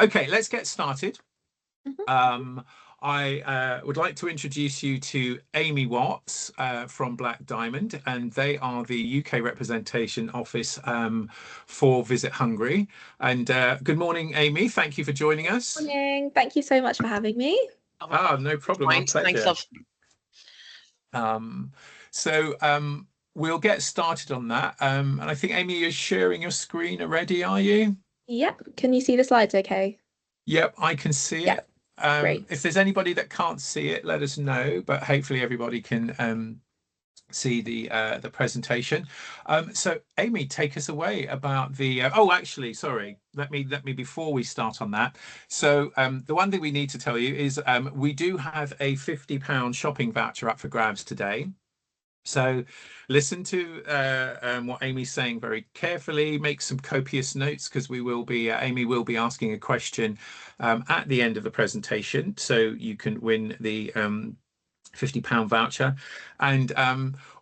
Okay, let's get started. Mhm. I would like to introduce you to Amy Watts from Black Diamond, and they are the UK representation office for Visit Hungary. And good morning, Amy. Thank you for joining us. Morning. Thank you so much for having me. No problem. My Thanks, pleasure. love. Um, so we'll get started on that. And I think, Amy, you're sharing your screen already, are you? Yep. Can you see the slides okay? Yep, I can see Yep. it. Great. If there's anybody that can't see it, let us know, but hopefully everybody can see the presentation. So Amy, take us away about the actually, sorry, let me before we start on that. So the one thing we need to tell you is we do have a £50 shopping voucher up for grabs today. So listen to what Amy's saying very carefully, make some copious notes, because we will be Amy will be asking a question at the end of the presentation, so you can win the £50 voucher. And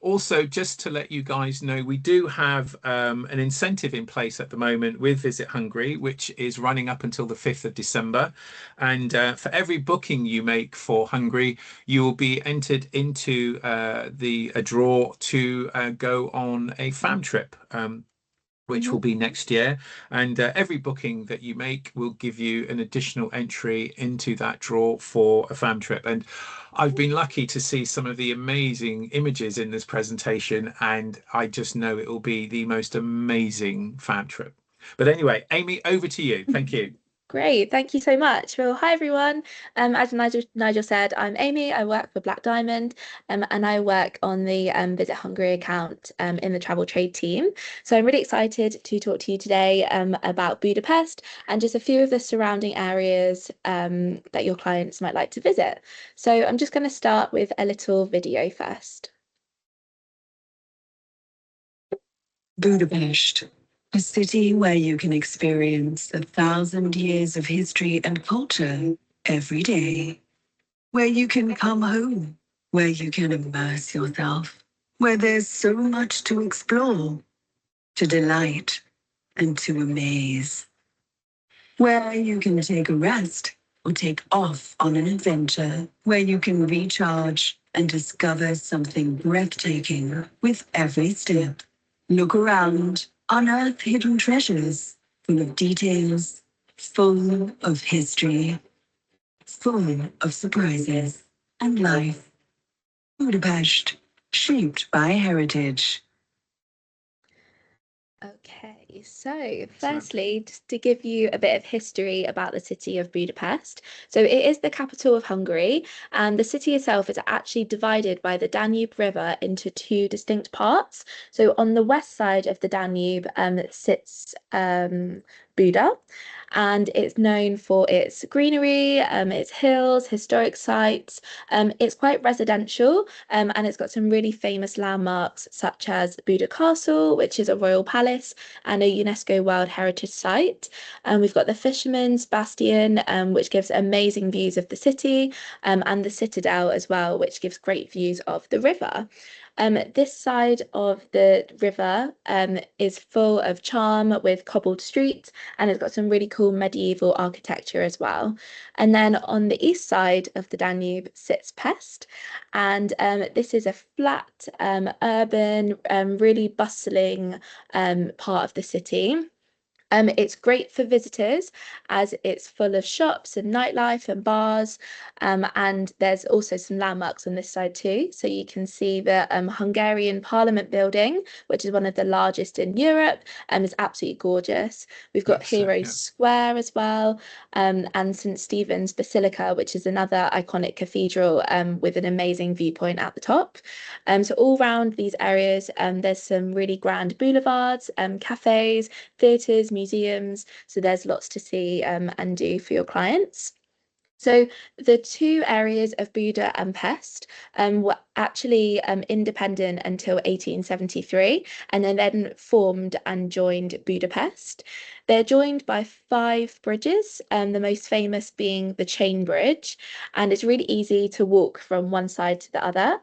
also, just to let you guys know, we do have an incentive in place at the moment with Visit Hungary, which is running up until the 5th of December. And for every booking you make for Hungary, you will be entered into a draw to go on a fam trip. Which will be next year, and every booking that you make will give you an additional entry into that draw for a fam trip. And I've been lucky to see some of the amazing images in this presentation, and I just know it will be the most amazing fam trip. But anyway, Amy, over to you. Thank you. Great. Thank you so much. Well, hi everyone. As Nigel said, I'm Amy. I work for Black Diamond, and I work on the Visit Hungary account in the travel trade team. So I'm really excited to talk to you today about Budapest and just a few of the surrounding areas that your clients might like to visit. So I'm just going to start with a little video first. Budapest, a city where you can experience 1,000 years of history and culture every day. Where you can come home, where you can immerse yourself, where there's so much to explore, to delight, and to amaze. Where you can take a rest or take off on an adventure, where you can recharge and discover something breathtaking with every step. Look around, unearth hidden treasures, full of details, full of history, full of surprises and life. Budapest, shaped by heritage. Okay, so firstly, just to give you a bit of history about the city of Budapest. So it is the capital of Hungary, and the city itself is actually divided by the Danube River into two distinct parts. So on the west side of the Danube sits Buda, and it's known for its greenery, its hills, historic sites. It's quite residential, and it's got some really famous landmarks such as Buda Castle, which is a royal palace and a UNESCO World Heritage Site. We've got the Fisherman's Bastion, which gives amazing views of the city, and the Citadel as well, which gives great views of the river. This side of the river is full of charm with cobbled streets, and it's got some really cool medieval architecture as well. And then on the east side of the Danube sits Pest, and this is a flat, urban, really bustling part of the city. It's great for visitors as it's full of shops and nightlife and bars, and there's also some landmarks on this side too. So you can see the Hungarian Parliament building, which is one of the largest in Europe, and is absolutely gorgeous. We've got Heroes Square as well, and St. Stephen's Basilica, which is another iconic cathedral with an amazing viewpoint at the top. So all around these areas, there's some really grand boulevards, cafes, theatres, museums, so there's lots to see and do for your clients. So the two areas of Buda and Pest were actually independent until 1873, and then formed and joined Budapest. They're joined by 5 bridges, the most famous being the Chain Bridge, and it's really easy to walk from one side to the other.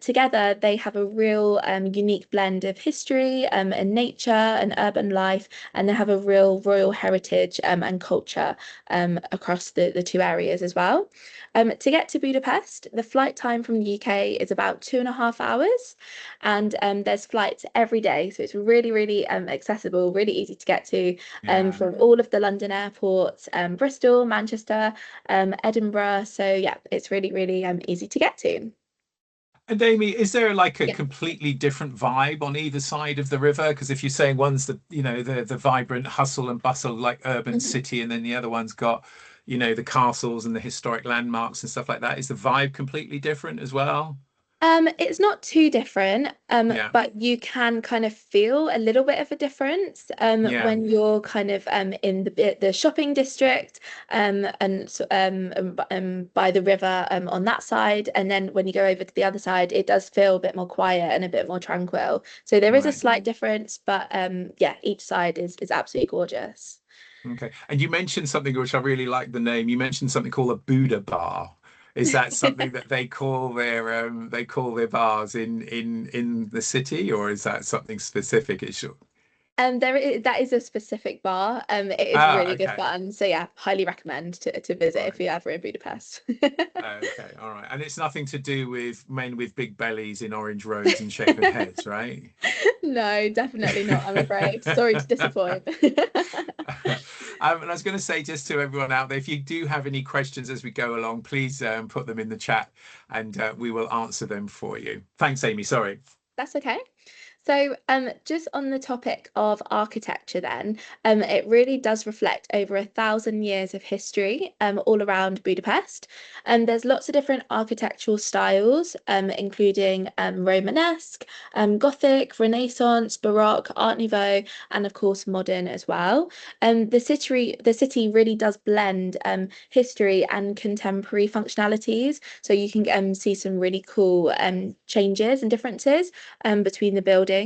Together, they have a real unique blend of history and nature and urban life, and they have a real royal heritage and culture across the two areas as well. To get to Budapest, the flight time from the UK is about 2.5 hours, and there's flights every day, so it's really, really accessible, really easy to get to from all of the London airports, Bristol, Manchester, Edinburgh. So yeah, it's really, really easy to get to. And Amy, is there like a Yeah. completely different vibe on either side of the river? Because if you're saying one's the, the vibrant hustle and bustle like urban Mhm. city, and then the other one's got, the castles and the historic landmarks and stuff like that, is the vibe completely different as well? It's not too different, Yeah, but you can kind of feel a little bit of a difference yeah, when you're kind of in the shopping district and so, by the river on that side, and then when you go over to the other side, it does feel a bit more quiet and a bit more tranquil. So there is a right. slight difference, but yeah, each side is absolutely gorgeous. Okay. And you mentioned something which I really like the name. You mentioned something called a Buddha bar. Is that something that they call their bars in the city, or is that something specific? It's sure. That is a specific bar. It is Ah, really good okay. fun. So yeah, highly recommend to visit if Right. you're ever in Budapest. Okay, all right. And it's nothing to do with men with big bellies in orange robes and shaven heads, right? No, definitely not, I'm afraid. Sorry to disappoint. And I was going to say just to everyone out there, if you do have any questions as we go along, please put them in the chat and we will answer them for you. Thanks, Amy. Sorry. That's okay. So, just on the topic of architecture, then, it really does reflect over 1,000 years of history all around Budapest. And there's lots of different architectural styles, including Romanesque, Gothic, Renaissance, Baroque, Art Nouveau, and of course modern as well. The city really does blend history and contemporary functionalities, so you can see some really cool changes and differences between the buildings.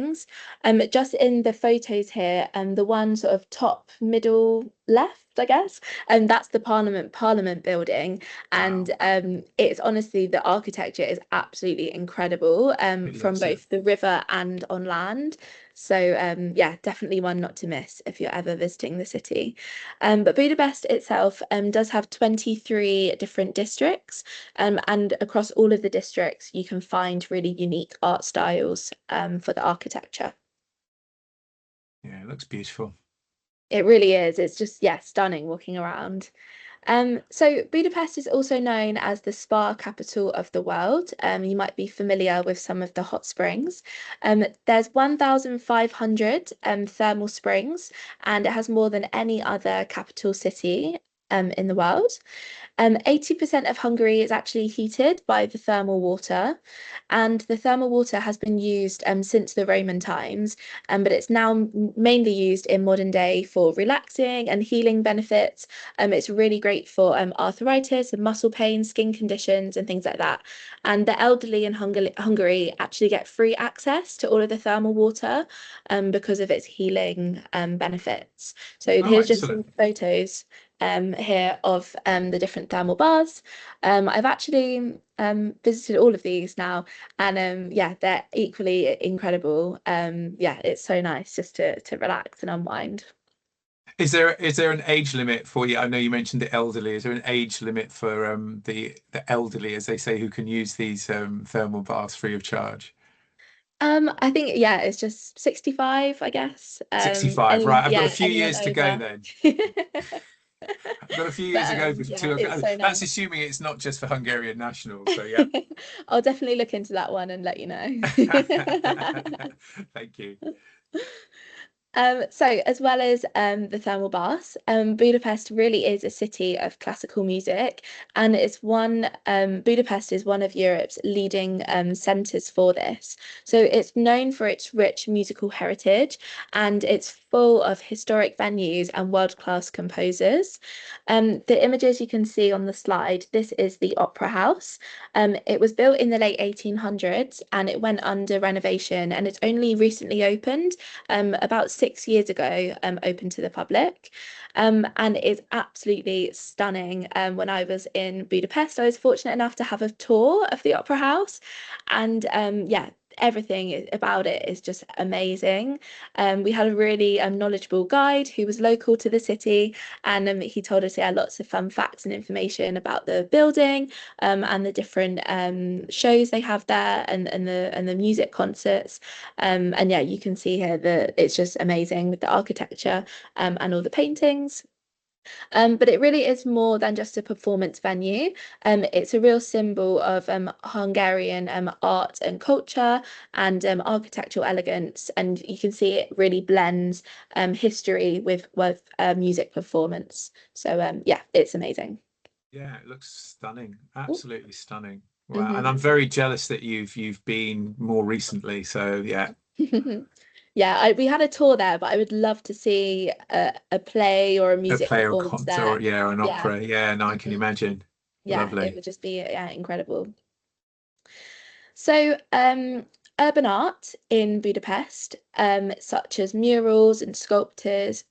Just in the photos here, the one sort of top middle left, I guess, and that's the Parliament building. And Wow. it's honestly, the architecture is absolutely incredible It from looks it. both the river and on land. So yeah, definitely one not to miss if you're ever visiting the city. But Budapest itself does have 23 different districts, and across all of the districts, you can find really unique art styles for the architecture. Yeah, it looks beautiful. It really is. It's just, yeah, stunning walking around. So Budapest is also known as the spa capital of the world. You might be familiar with some of the hot springs. There's 1,500 thermal springs, and it has more than any other capital city in the world. 80% of Hungary is actually heated by the thermal water, and the thermal water has been used since the Roman times, but it's now mainly used in modern day for relaxing and healing benefits. It's really great for arthritis and muscle pain, skin conditions, and things like that. And the elderly in Hungary actually get free access to all of the thermal water because of its healing benefits. So Oh, here's just some excellent. photos here of the different thermal bars. I've actually visited all of these now, and yeah, they're equally incredible. Yeah, it's so nice just to relax and unwind. Is there an age limit for you? I know you mentioned the elderly. Is there an age limit for the elderly, as they say, who can use these thermal baths free of charge? I think yeah, it's just 65, I guess. 65, Any right. I've got a yeah, few anyone years to go over. then. I've got a few years But to go yeah, to, it's so that's nice. assuming it's not just for Hungarian nationals. So yeah. I'll definitely look into that one and let you know. Thank you. So as well as the thermal baths, Budapest really is a city of classical music, and Budapest is one of Europe's leading centres for this. So it's known for its rich musical heritage, and it's full of historic venues and world-class composers. The images you can see on the slide, this is the Opera House. It was built in the late 1800s, and it went under renovation, and it's only recently opened about 6 years ago opened to the public, and it's absolutely stunning. When I was in Budapest, I was fortunate enough to have a tour of the opera house, and yeah, everything about it is just amazing. We had a really knowledgeable guide who was local to the city, and he told us, yeah, lots of fun facts and information about the building, and the different shows they have there, and the music concerts. And yeah, you can see here that it's just amazing with the architecture and all the paintings. But it really is more than just a performance venue. It's a real symbol of Hungarian art and culture, and architectural elegance, and you can see it really blends history with music performance. So yeah, it's amazing. Yeah, it looks stunning. Absolutely stunning. Wow. Mhm. And I'm very jealous that you've been more recently. So yeah, Yeah, we had a tour there, but I would love to see a play or a a music play or performance concert or there. yeah, an Yeah. opera. Yeah, no, I can Mhm. imagine. Yeah, it Lovely. would just be, yeah, incredible. So, urban art in Budapest, such as murals and sculptures,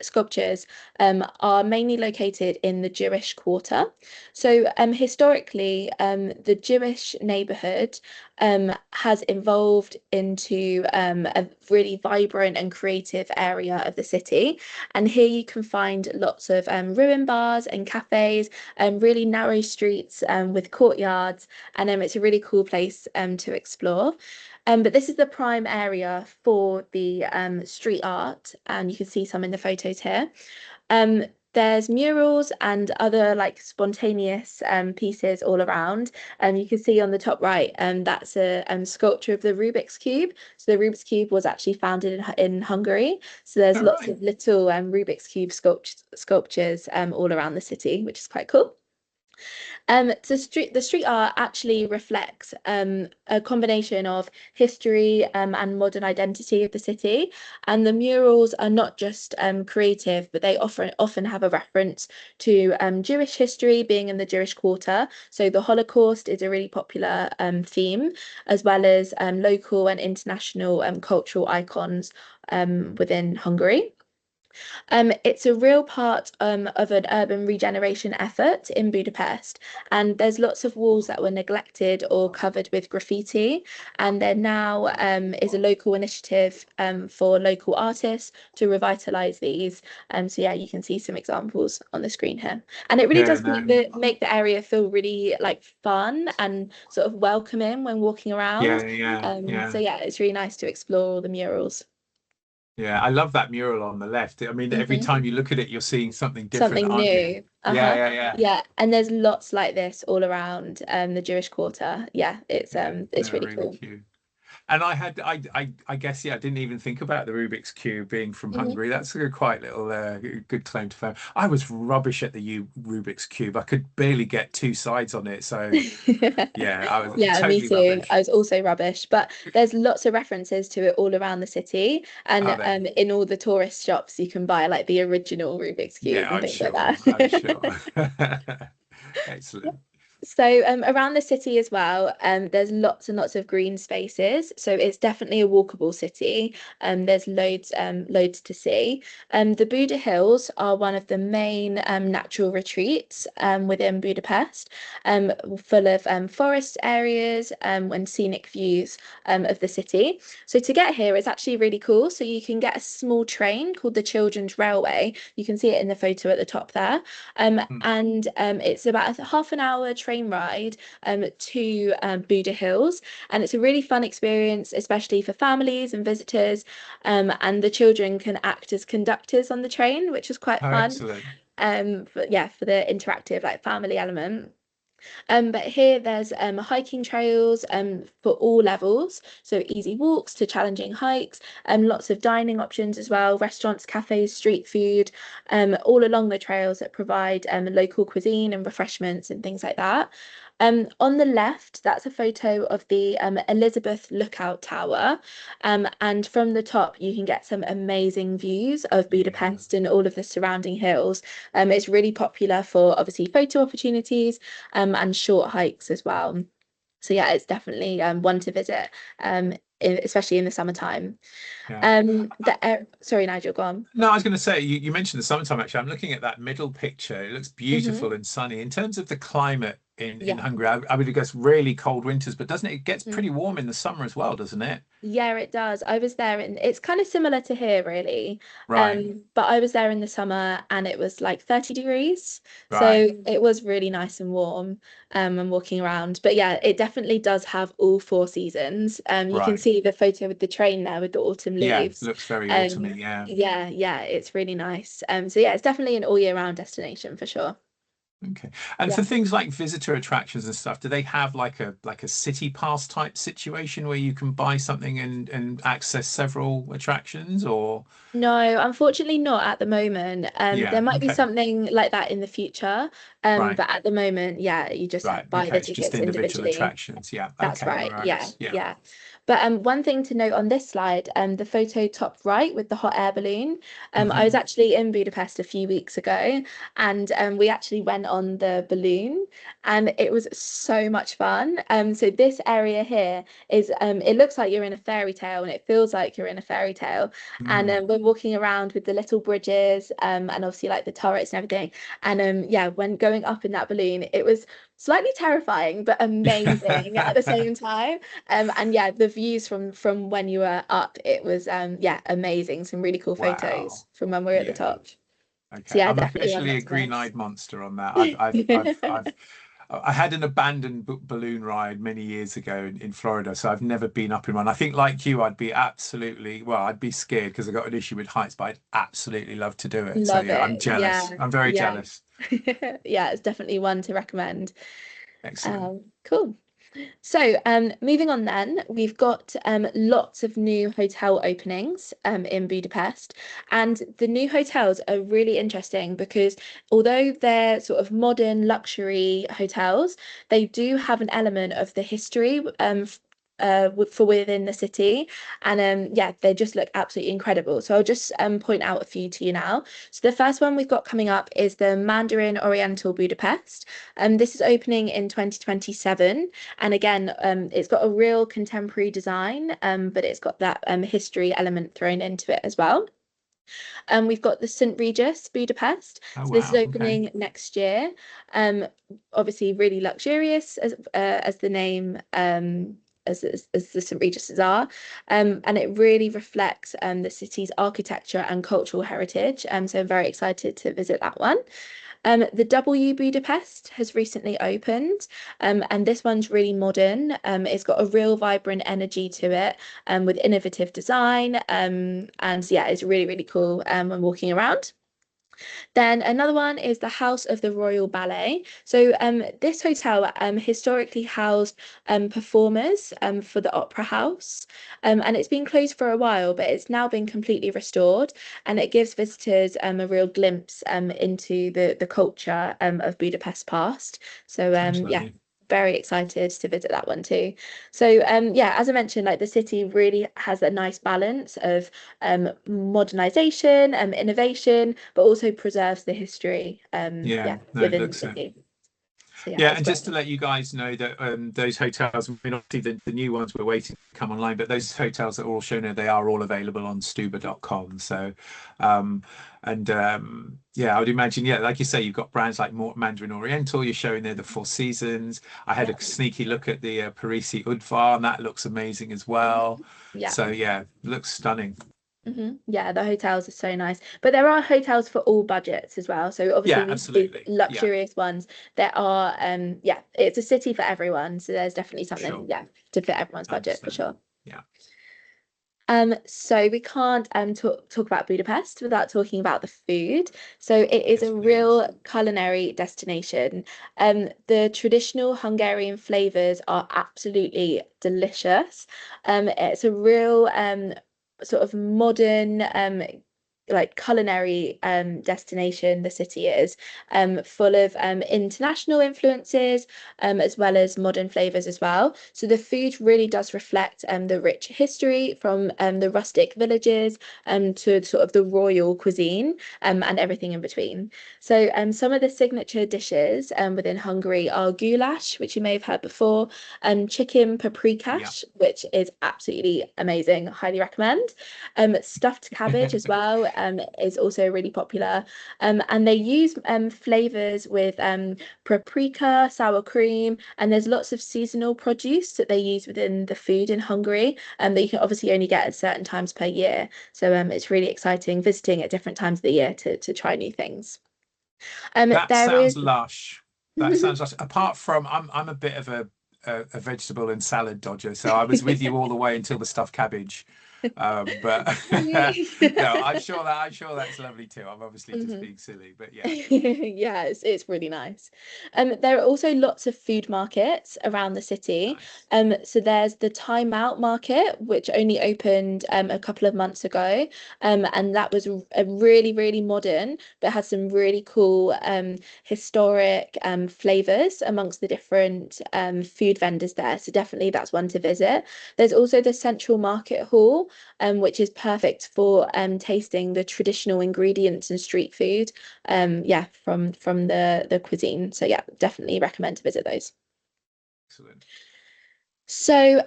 are mainly located in the Jewish quarter. So, historically, the Jewish neighborhood has evolved into a really vibrant and creative area of the city. And here you can find lots of ruin bars and cafes, and really narrow streets with courtyards, and it's a really cool place to explore. But this is the prime area for the street art, and you can see some in the photos here. Um, there's murals and other like spontaneous pieces all around. You can see on the top right, that's a sculpture of the Rubik's Cube. So the Rubik's Cube was actually founded in Hungary. So there's All lots right. of little Rubik's Cube sculptures all around the city, which is quite cool. The street art actually reflects a combination of history and modern identity of the city. And the murals are not just creative, but they often have a reference to Jewish history, being in the Jewish quarter. So the Holocaust is a really popular theme, as well as local and international cultural icons within Hungary. It's a real part of an urban regeneration effort in Budapest, and there's lots of walls that were neglected or covered with graffiti, and there now is a local initiative for local artists to revitalize these. So yeah, you can see some examples on the screen here, and it really Yeah, does no. make the area feel really like fun and sort of welcoming when walking around. Yeah, yeah, So yeah. yeah, it's really nice to explore all the murals. Yeah, I love that mural on the left. I mean, every Mhm. time you look at it, you're seeing something different, Something aren't you? new. Yeah, Uh-huh. yeah, yeah. Yeah, and there's lots like this all around the Jewish quarter. Yeah, Yeah, it's no, really really cool. cute. And I guess, yeah, I didn't even think about the Rubik's Cube being from Mhm. Hungary. That's a quite little, good claim to fame. I was rubbish at the Rubik's Cube. I could barely get two sides on it. So, yeah, I was Yeah, me totally too. I rubbish. was also rubbish, but there's lots of references to it all around the city, and Are there? in all the tourist shops you can buy like the original Rubik's Cube Yeah, and I'm things like sure. I'm sure. that. Excellent. So around the city as well, there's lots and lots of green spaces. So it's definitely a walkable city. There's loads to see. The Buda Hills are one of the main natural retreats within Budapest, full of forest areas and scenic views of the city. So to get here, it's actually really cool. So you can get a small train called the Children's Railway. You can see it in the photo at the top there. Hmm. And it's about a half an hour train ride to Buda Hills. And it's a really fun experience, especially for families and visitors. And the children can act as conductors on the train, which is quite Oh, fun. excellent. But yeah, for the interactive like family element. But here there's hiking trails for all levels, so easy walks to challenging hikes, and lots of dining options as well, restaurants, cafes, street food, all along the trails that provide local cuisine and refreshments and things like that. On the left, that's a photo of the Elizabeth Lookout Tower, and from the top you can get some amazing views of Yeah. Budapest and all of the surrounding hills. It's really popular for obviously photo opportunities and short hikes as well. So yeah, it's definitely one to visit, especially in the summertime. Yeah. Sorry, Nigel, go on. No, I was going to say, you mentioned the summertime, actually. I'm looking at that middle picture. It looks Hmm. beautiful and sunny. In terms of the climate in Yeah. Hungary, I would guess really cold winters, but doesn't it, it gets Mhm. pretty warm in the summer as well, doesn't it? Yeah, it does. I was there and it's kind of similar to here, really. Right, But I was there in the summer and it was like 30 degrees. right. So it was really nice and warm, and walking around. But yeah, it definitely does have all four seasons. You can Right. see the photo with the train there with the autumn Yeah, leaves. looks very Um, autumny. Yeah. yeah, yeah, it's really nice. So yeah, it's definitely an all year round destination for sure. Okay. And Yeah. for things like visitor attractions and stuff, do they have like a city pass type situation where you can buy something and access several attractions or No, unfortunately not at the moment. There yeah, might be okay. something like that in the future. Right. But at the moment, yeah, you just Right. buy Okay. the It's just tickets individual individually. attractions. Yeah. That's Okay. right. Right. Yeah, Yeah. yeah. But one thing to note on this slide, the photo top right with the hot air balloon. I was Hmm. actually in Budapest a few weeks ago, and we actually went on the balloon, and it was so much fun. So this area here is, it looks like you're in a fairy tale, and it feels like you're in a fairy tale. And Mm. we're walking around with the little bridges, and obviously like the turrets and everything. And yeah, when going up in that balloon, it was slightly terrifying but amazing at the same time. And yeah, the views from when you were up, it was yeah, amazing. Some really cool Wow. photos from when we were at the Yeah. top. So Okay. yeah, I'm definitely one officially not a to miss. green-eyed monster on that. I had an abandoned balloon ride many years ago in Florida, so I've never been up in one. I think, like you, I'd be absolutely, well, I'd be scared because I got an issue with heights, but I'd absolutely love to do it. So Love yeah, I'm it. jealous. Yeah, I'm very yeah. jealous. Yeah, it's definitely one to recommend. Excellent. Cool. So, moving on then, we've got lots of new hotel openings in Budapest, and the new hotels are really interesting because although they're sort of modern luxury hotels, they do have an element of the history for within the city, and yeah, they just look absolutely incredible. So I'll just point out a few to you now. So the first one we've got coming up is the Mandarin Oriental Budapest. This is opening in 2027. And again, it's got a real contemporary design, but it's got that history element thrown into it as well. We've got the St. Regis Budapest. Oh So this is wow. Okay. opening next year. Um, Obviously really luxurious as the name as the St. Regis's are. And it really reflects the city's architecture and cultural heritage. So I'm very excited to visit that one. The W Budapest has recently opened, and this one's really modern. It's got a real vibrant energy to it, with innovative design, and yeah, it's really, really cool when walking around. Then another one is the House of the Royal Ballet. So this hotel historically housed performers for the Opera House, and it's been closed for a while, but it's now been completely restored, and it gives visitors a real glimpse into the culture of Budapest past. So Sounds yeah. lovely. Very excited to visit that one too. So yeah, as I mentioned, like the city really has a nice balance of modernization, innovation, but also preserves the history, Yeah. yeah, No, it within the looks city. So yeah, yeah, it's and great. just to let you guys know that those hotels, I mean, obviously the new ones we're waiting to come online, but those hotels that are all shown here, they are all available on stuba.com. So, um, yeah, I would imagine, yeah, like you say, you've got brands like Mandarin Oriental, you're showing there the Four Seasons. I had Yeah. a sneaky look at the Parisi Udvar, and that looks amazing as well. Mhm. Yeah. So, yeah, looks stunning. Yeah, the hotels are so nice. But there are hotels for all budgets as well. So obviously Yeah, we see absolutely. Yeah, luxurious ones. There are yeah, it's a city for everyone. So there's definitely something, sure. yeah, to fit everyone's budget for Understand. sure. Yeah. So we can't talk about Budapest without talking about the food. So it is Yes, a please. real culinary destination. The traditional Hungarian flavors are absolutely delicious. It's a real sort of modern like culinary destination the city is, full of international influences, as well as modern flavors as well. So the food really does reflect the rich history from the rustic villages to sort of the royal cuisine, and everything in between. So some of the signature dishes within Hungary are goulash, which you may have heard before, chicken paprikash, which is absolutely amazing, highly recommend. Stuffed cabbage as well is also really popular, and they use flavors with paprika, sour cream, and there's lots of seasonal produce that they use within the food in Hungary, that you can obviously only get at certain times per year. So it's really exciting visiting at different times of the year to try new things. That There sounds is lush. That sounds lush. Apart from, I'm a bit of a vegetable and salad dodger, so I was with you all the way until the stuffed cabbage. But no, I'm sure that's lovely too. I'm obviously just being silly, but yeah. Yeah, it's really nice. There are also lots of food markets around the city. Nice. So there's the Time Out Market, which only opened a couple of months ago. And that was a really, really modern, but has some really cool historic flavors amongst the different food vendors there. So definitely that's one to visit. There's also the Central Market Hall, which is perfect for tasting the traditional ingredients and street food, yeah, from the cuisine. So yeah, definitely recommend to visit those. Excellent. So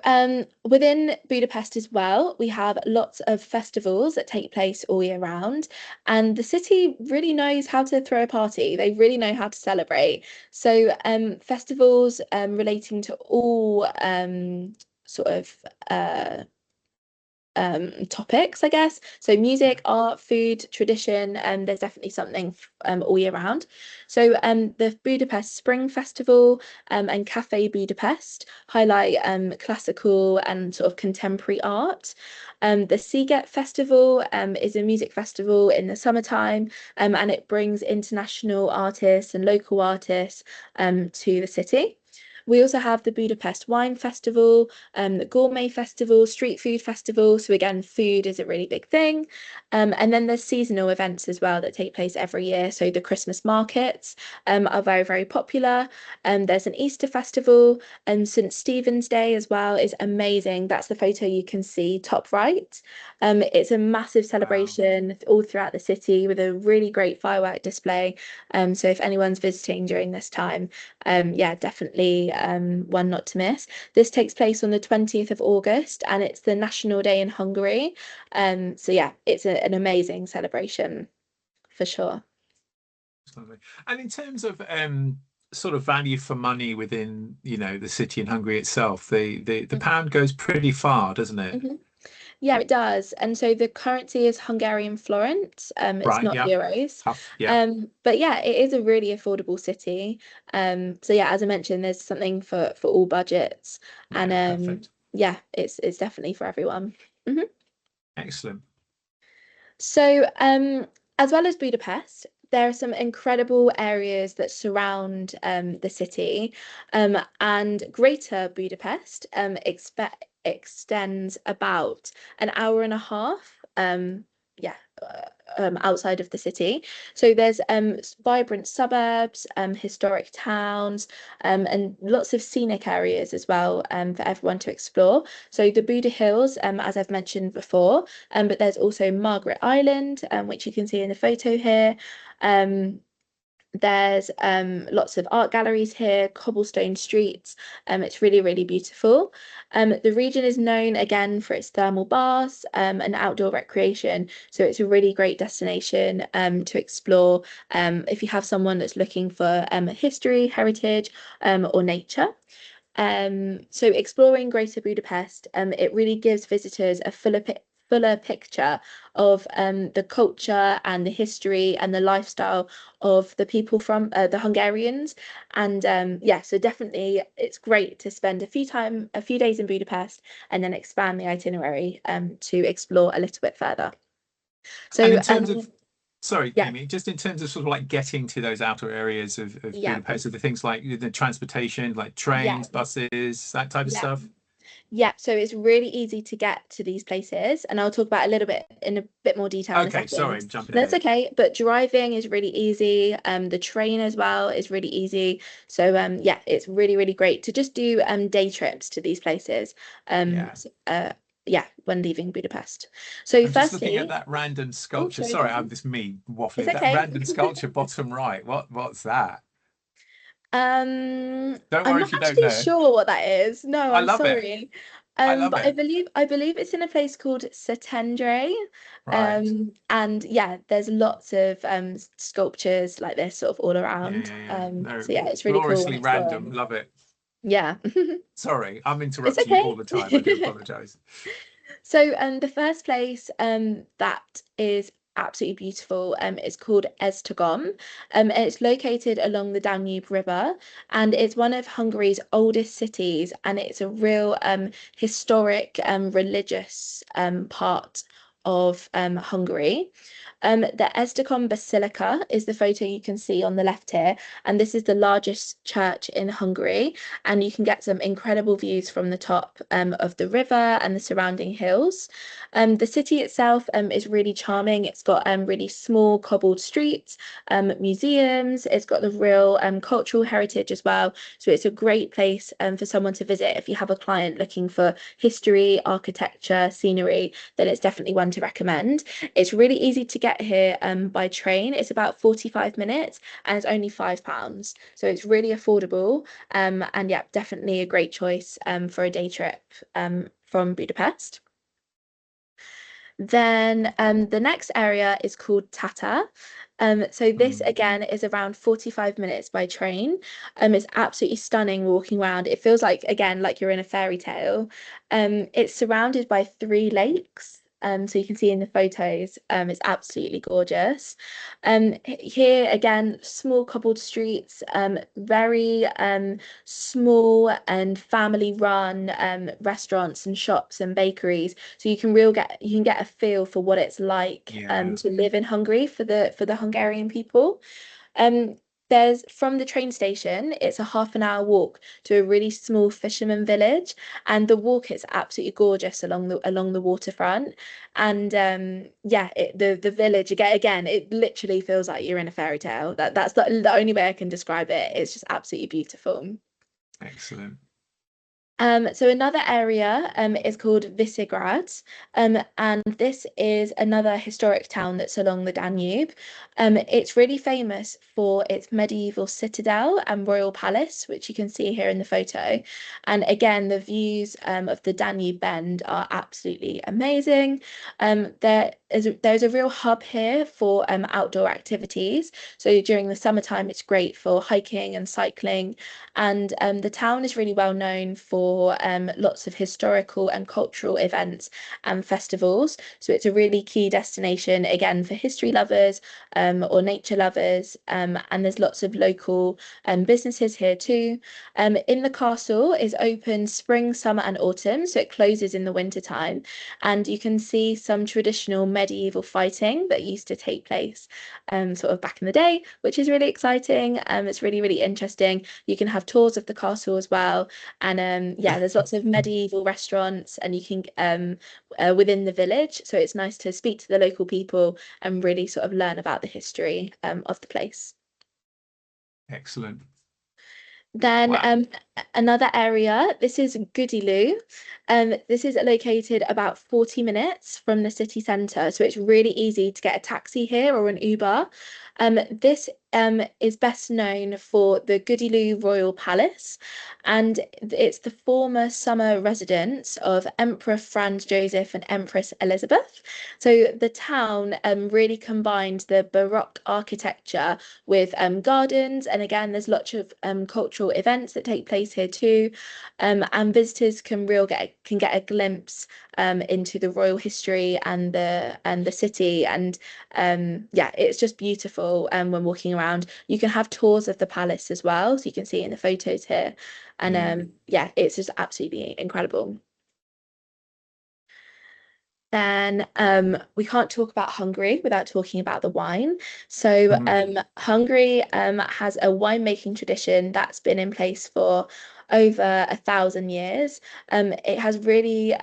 within Budapest as well, we have lots of festivals that take place all year round, and the city really knows how to throw a party. They really know how to celebrate. So festivals relating to all sort of topics, I guess. So music, art, food, tradition, and there's definitely something all year round. So the Budapest Spring Festival and Cafe Budapest highlight classical and sort of contemporary art. The Seaget Festival is a music festival in the summertime, and it brings international artists and local artists to the city. We also have the Budapest Wine Festival, the Gourmet Festival, Street Food Festival. So again, food is a really big thing. And then there's seasonal events as well that take place every year. So the Christmas markets are very, very popular. There's an Easter festival, and St. Stephen's Day as well is amazing. That's the photo you can see top right. It's a massive celebration all throughout the city with a really great firework display. So if anyone's visiting during this time, yeah, definitely one not to miss. This takes place on the 20th of August, and it's the National Day in Hungary. So yeah, it's an amazing celebration for sure. And in terms of sort of value for money within, the city in Hungary itself, the pound goes pretty far, doesn't it? Mhm. Yeah, it does. And so the currency is Hungarian florins. It's Right, not yeah. euros. Tough, yeah. But yeah, it is a really affordable city. So yeah, as I mentioned, there's something for all budgets. Yeah, And perfect. yeah, it's definitely for everyone. Mhm. Excellent. So, as well as Budapest, there are some incredible areas that surround the city, and Greater Budapest extends about an hour and a half. Yeah. Outside of the city. So there's vibrant suburbs, historic towns, and lots of scenic areas as well for everyone to explore. So the Buda Hills, as I've mentioned before, but there's also Margaret Island, which you can see in the photo here. There's lots of art galleries here, cobblestone streets. It's really, really beautiful. The region is known again for its thermal baths and outdoor recreation. So it's a really great destination to explore if you have someone that's looking for history, heritage, or nature. So exploring Greater Budapest, it really gives visitors a fuller picture of the culture and the history and the lifestyle of the people from the Hungarians. And yeah, so definitely it's great to spend a few days in Budapest and then expand the itinerary to explore a little bit further. So And in terms of, sorry, yeah, Amy, just in terms of sort of like getting to those outer areas of yeah, Budapest, are the things like the transportation, like yeah, trains, buses, that type of yeah. stuff? Yeah, so it's really easy to get to these places, and I'll talk about a little bit in a bit more detail in a Okay, sorry, second. I'm jumping That's ahead. okay, but driving is really easy. The train as well is really easy. So yeah, it's really, really great to just do day trips to these places. Yeah. Yeah, when leaving Budapest. So I'm just looking at firstly, that random oh, sculpture. sorry, go Sorry, ahead. I'm just me It's waffling. That okay. random sculpture bottom right. What's that? Don't I'm worry not if you don't actually know. sure what that is. No, I I'm love it. sorry. I love But it. I believe it's in a place called Setendre. Right. And yeah, there's lots of sculptures like this sort of all Yeah, around. yeah, yeah. No, So yeah, it's really cool when gloriously exploring. random. Love it. Yeah. Sorry, I'm It's interrupting you all the time. I do okay. apologize. So the first place that is absolutely beautiful is called Esztergom. And it's located along the Danube River, and it's one of Hungary's oldest cities, and it's a real historic religious part of Hungary. The Esztergom Basilica is the photo you can see on the left here, and this is the largest church in Hungary, and you can get some incredible views from the top of the river and the surrounding hills. The city itself is really charming. It's got really small cobbled streets, museums. It's got the real cultural heritage as well. So it's a great place for someone to visit if you have a client looking for history, architecture, scenery, then it's definitely one to recommend. It's really easy to get here by train. It's about 45 minutes and it's only £5. So it's really affordable. And yeah, definitely a great choice for a day trip from Budapest. Then the next area is called Tata. So this Mm. again is around 45 minutes by train. It's absolutely stunning walking around. It feels like again like you're in a fairy tale. It's surrounded by three lakes. So you can see in the photos, it's absolutely gorgeous. Here again, small cobbled streets, very small and family run restaurants and shops and bakeries, so you can get a feel for what it's like Yeah. to live in Hungary for the Hungarian people. um there's from the train station, it's a half an hour walk to a really small fisherman village, and the walk is absolutely gorgeous along the waterfront. And yeah, the village again, it literally feels like you're in a fairy tale. That's the only way I can describe it. It's just absolutely beautiful. Excellent. So another area is called Visegrád, and this is another historic town that's along the Danube. It's really famous for its medieval citadel and royal palace, which you can see here in the photo. And again, the views of the Danube Bend are absolutely amazing. There's a real hub here for outdoor activities. So during the summertime, it's great for hiking and cycling, and the town is really well known for lots of historical and cultural events and festivals. So it's a really key destination again for history lovers or nature lovers. And there's lots of local businesses here too. In the castle is open spring, summer, and autumn, so it closes in the winter time. And you can see some traditional medieval fighting that used to take place sort of back in the day, which is really exciting. It's really, really interesting. You can have tours of the castle as well. And yeah, there's lots of medieval restaurants, and you can within the village. So it's nice to speak to the local people and really sort of learn about the history of the place. Excellent. Then Wow. another area, this is Goodiloo. This is located about 40 minutes from the city centre, so it's really easy to get a taxi here or an Uber. This is best known for the Goodiloo Royal Palace, and it's the former summer residence of Emperor Franz Joseph and Empress Elizabeth. So the town really combined the Baroque architecture with gardens, and again, there's lots of cultural events that take place here too, and visitors can get a glimpse into the royal history and the city, and yeah, it's just beautiful. When walking around, you can have tours of the palace as well, so you can see in the photos here, and Yeah. yeah, it's just absolutely incredible. Then we can't talk about Hungary without talking about the wine. So Mhm. Hungary has a winemaking tradition that's been in place for over 1,000 years. It has really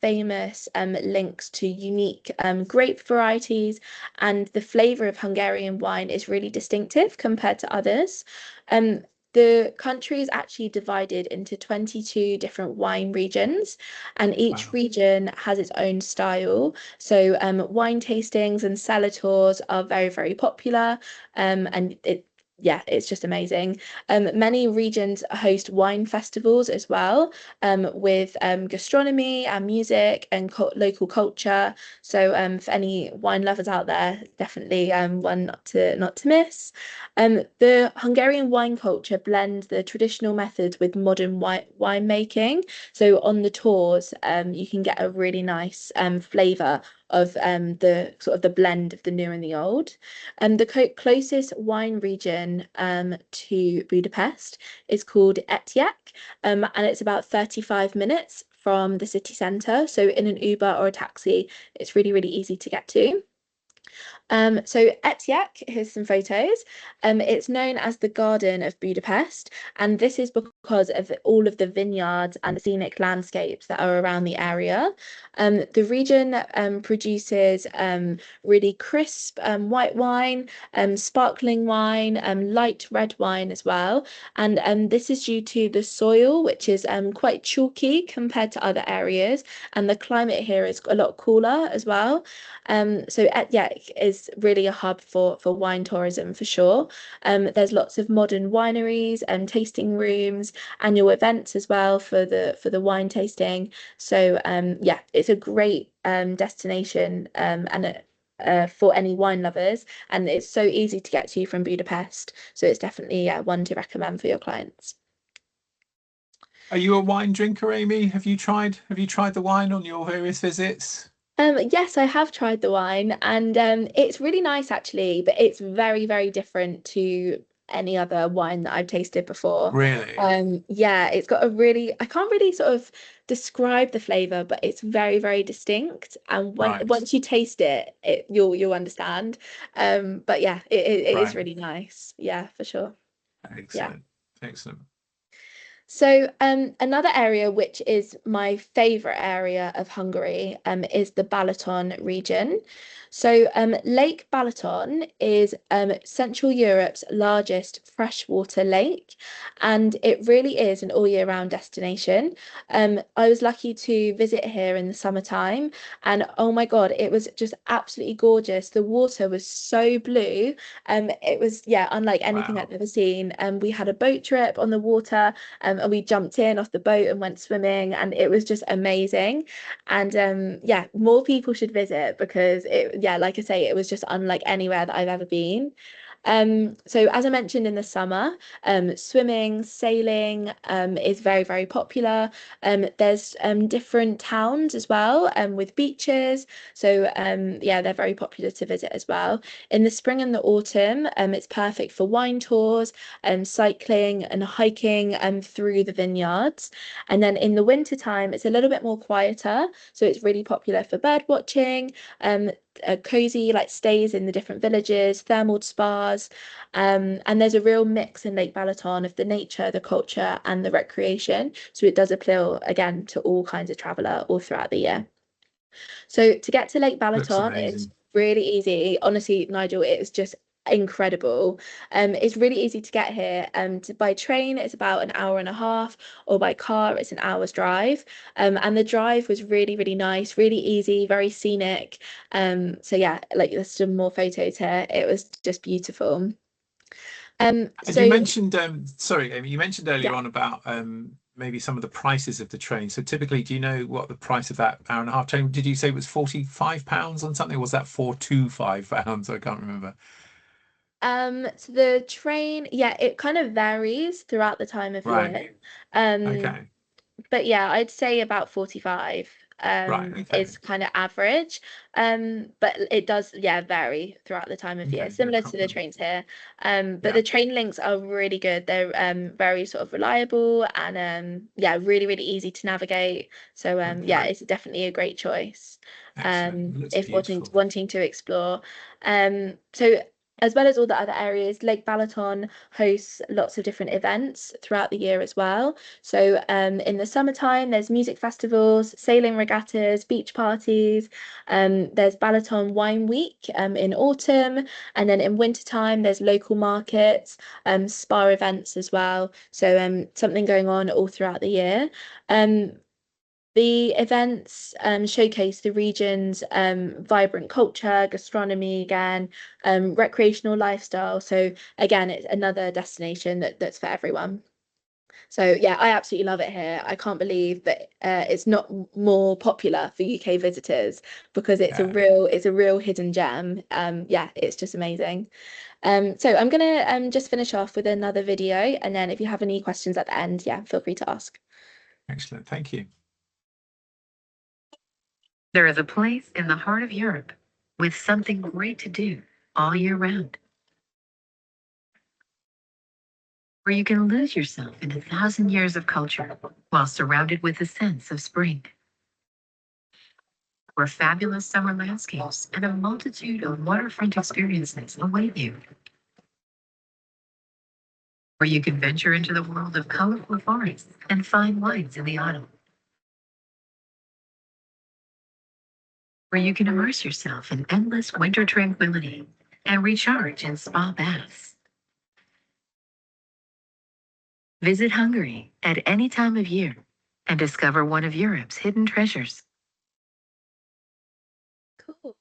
famous links to unique grape varieties, and the flavor of Hungarian wine is really distinctive compared to others. The country is actually divided into 22 different wine regions, and each Wow. region has its own style. So, wine tastings and cellar tours are very, very popular, and yeah, it's just amazing. Many regions host wine festivals as well, with gastronomy and music and local culture. So, for any wine lovers out there, definitely one not to miss. The Hungarian wine culture blends the traditional methods with modern winemaking. So on the tours, you can get a really nice flavour of the sort of the blend of the new and the old. The closest wine region to Budapest is called Etiek, and it's about 35 minutes from the city centre. So in an Uber or a taxi, it's really, really easy to get to. So Etiek, here's some photos. It's known as the Garden of Budapest, and this is because of all of the vineyards and the scenic landscapes that are around the area. The region produces really crisp white wine, sparkling wine, light red wine as well, and this is due to the soil, which is quite chalky compared to other areas, and the climate here is a lot cooler as well. So Etiek is really a hub for wine tourism for sure. There's lots of modern wineries and tasting rooms, annual events as well for the wine tasting. So yeah, it's a great destination and for any wine lovers, and it's so easy to get to from Budapest. So it's definitely one to recommend for your clients. Are you a wine drinker, Amy? Have you tried the wine on your various visits? Yes, I have tried the wine, and it's really nice actually, but it's very, very different to any other wine that I've tasted before. Really? Yeah, it's got a really, I can't really sort of describe the flavor, but it's very, very distinct. And Right. once you taste it, you'll understand. But yeah, it is Right. really nice. Yeah, for sure. Yeah. Excellent. Excellent. So, another area which is my favorite area of Hungary is the Balaton region. So, Lake Balaton is Central Europe's largest freshwater lake, and it really is an all year round destination. I was lucky to visit here in the summertime, and oh my God, it was just absolutely gorgeous. The water was so blue. It was, yeah, unlike anything I've Wow. ever seen. We had a boat trip on the water, and we jumped in off the boat and went swimming, and it was just amazing. And yeah, more people should visit because yeah, like I say, it was just unlike anywhere that I've ever been. So as I mentioned in the summer, swimming, sailing is very, very popular. There's different towns as well with beaches. So yeah, they're very popular to visit as well. In the spring and the autumn, it's perfect for wine tours and cycling and hiking through the vineyards. And then in the winter time, it's a little bit more quieter. So it's really popular for bird watching, cozy like stays in the different villages, thermal spas, and there's a real mix in Lake Balaton of the nature, the culture, and the recreation. So it does appeal again to all kinds of traveller all throughout the year. So to get to Lake Looks Balaton, it's amazing. really easy. Honestly, Nigel, it is just incredible. It's really easy to get here. By train, it's about an hour and a half, or by car, it's an hour's drive. And the drive was really, really nice, really easy, very scenic. So yeah, like there's some more photos here. It was just beautiful. And you So mentioned, sorry, Amy, you mentioned earlier yeah. on about maybe some of the prices of the train. So typically, do you know what the price of that hour and a half train? Did you say it was £45 on something? Or was that £425? I can't remember. So the train, yeah, it kind of varies throughout the time of Right. year. Um, Okay. but yeah, I'd say about 45 Right. Okay. is kind of average. But it does, yeah, vary throughout the time of year, Okay. No similar to the problem. trains here. But Yeah. the train links are really good. They're very sort of reliable and yeah, really, really easy to navigate. So yeah, Okay. it's definitely a great choice Excellent. It looks if beautiful. wanting to explore. So as well as all the other areas, Lake Balaton hosts lots of different events throughout the year as well. So in the summertime, there's music festivals, sailing regattas, beach parties. There's Balaton Wine Week in autumn, and then in wintertime, there's local markets, spa events as well. So something going on all throughout the year. The events showcase the region's vibrant culture, gastronomy again, recreational lifestyle. So again, it's another destination that's for everyone. So yeah, I absolutely love it here. I can't believe that it's not more popular for UK visitors because it's a real hidden gem. Yeah, it's just amazing. So I'm gonna just finish off with another video, and then if you have any questions at the end, yeah, feel free to ask. Excellent, thank you. There is a place in the heart of Europe with something great to do all year round, where you can lose yourself in 1,000 years of culture while surrounded with a sense of spring, where fabulous summer landscapes and a multitude of waterfront experiences await you, where you can venture into the world of colorful forests and fine wines in the autumn, where you can immerse yourself in endless winter tranquility and recharge in spa baths. Visit Hungary at any time of year and discover one of Europe's hidden treasures. Cool.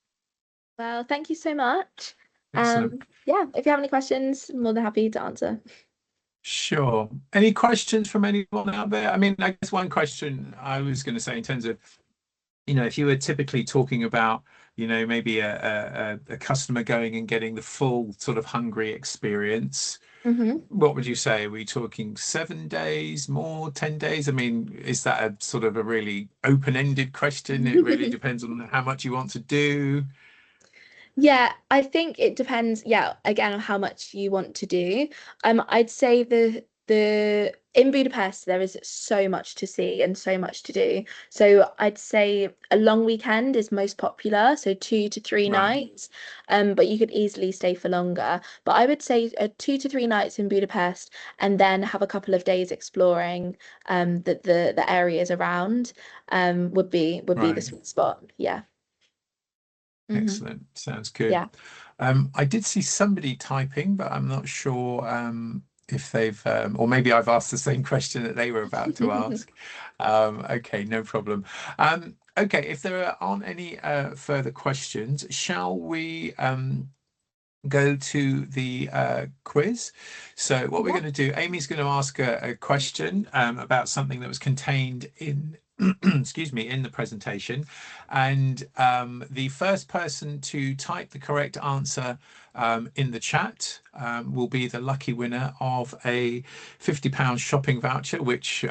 Well, thank you so much. Excellent. Yeah, if you have any questions, I'm more than happy to answer. Sure. Any questions from anyone out there? I mean, I guess one question I was going to say in terms of, if you were typically talking about, maybe a customer going and getting the full sort of Hungary experience, what would you say? Are we talking 7 days, more, 10 days? I mean, is that a sort of a really open-ended question? It really depends on how much you want to do. Yeah, I think it depends, yeah, again, on how much you want to do. I'd say the in Budapest there is so much to see and so much to do. So I'd say a long weekend is most popular, so 2 to 3 Right. nights. But you could easily stay for longer. But I would say 2 to 3 nights in Budapest and then have a couple of days exploring the areas around would be the Right. sweet spot. Yeah. Excellent. Sounds good. Yeah. I did see somebody typing, but I'm not sure if they've, or maybe I've asked the same question that they were about to ask. Okay, no problem. Okay, if there aren't any further questions, shall we go to the quiz? So what we're going to do, Amy's going to ask a question about something that was contained in excuse me, in the presentation, and the first person to type the correct answer in the chat will be the lucky winner of a £50 shopping voucher, which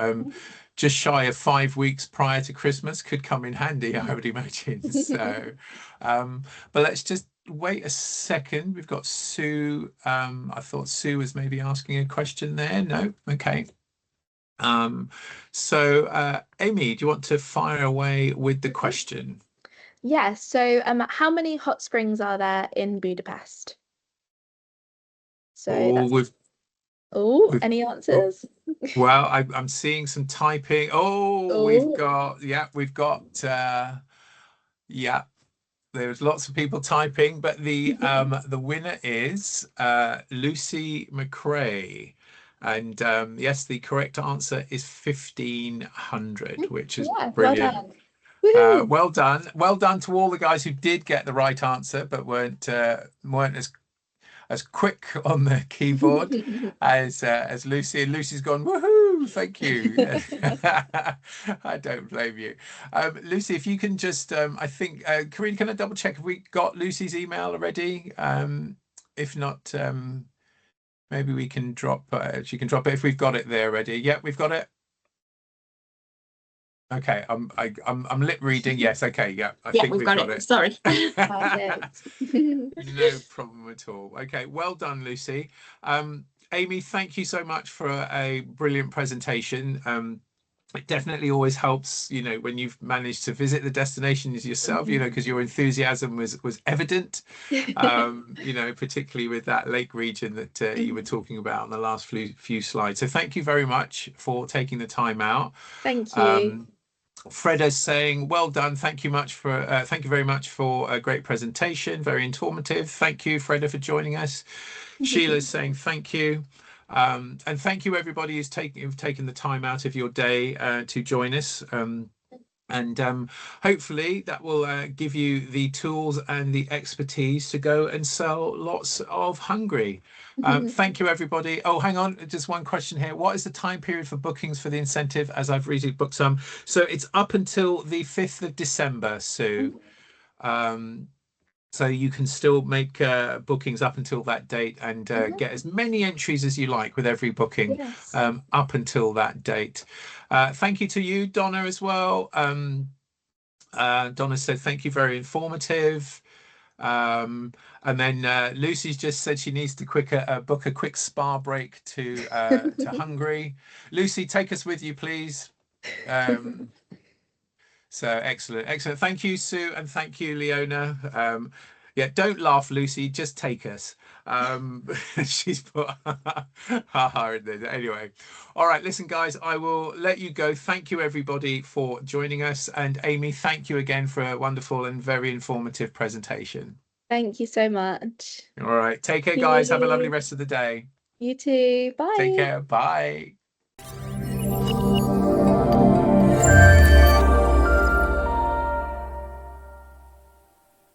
just shy of 5 weeks prior to Christmas could come in handy, I would imagine. So but let's just wait a second. We've got Sue. I thought Sue was maybe asking a question there. No, okay. So Amy, do you want to fire away with the question? Yeah, so how many hot springs are there in Budapest? So any answers? Well, I'm seeing some typing. We've got yeah, there's lots of people typing, but the winner is Lucy McRae. And yes, the correct answer is 1,500, which is brilliant. Well done. Well done to all the guys who did get the right answer, but weren't as quick on the keyboard as Lucy. And Lucy's gone, woohoo! Thank you. I don't blame you. Lucy, if you can just, I think, Karina, can I double check if we got Lucy's email already? If not, maybe we can drop. She can drop it if we've got it there already. Yeah, we've got it. Okay, I'm lip reading. Yes, okay, yeah, I think we've got it. Sorry. No problem at all. Okay, well done, Lucy. Amy, thank you so much for a brilliant presentation. it definitely always helps, you know, when you've managed to visit the destinations yourself, you know, because your enthusiasm was evident, you know, particularly with that lake region that you were talking about on the last few slides. So thank you very much for taking the time out. Thank you. Freda's saying, well done. Thank you very much for a great presentation. Very informative. Thank you, Freda, for joining us. Sheila's saying thank you. And thank you, everybody who's taken the time out of your day to join us. And hopefully that will give you the tools and the expertise to go and sell lots of Hungary. Thank you, everybody. Oh, hang on, just one question here. What is the time period for bookings for the incentive, as I've recently booked some? So it's up until the 5th of December, Sue. So you can still make bookings up until that date and get as many entries as you like with every booking up until that date. Thank you to you, Donna, as well. Donna said, thank you, very informative. And then Lucy's just said she needs to book a quick spa break to Hungary. Lucy, take us with you, please. So excellent. Thank you, Sue, and thank you, Leona. Yeah, don't laugh, Lucy, just take us. She's put haha in there. Anyway, all right, listen, guys, I will let you go. Thank you, everybody, for joining us. And Amy, thank you again for a wonderful and very informative presentation. Thank you so much. All right, take care, guys. Have a lovely rest of the day. You too. Bye. Take care. Bye.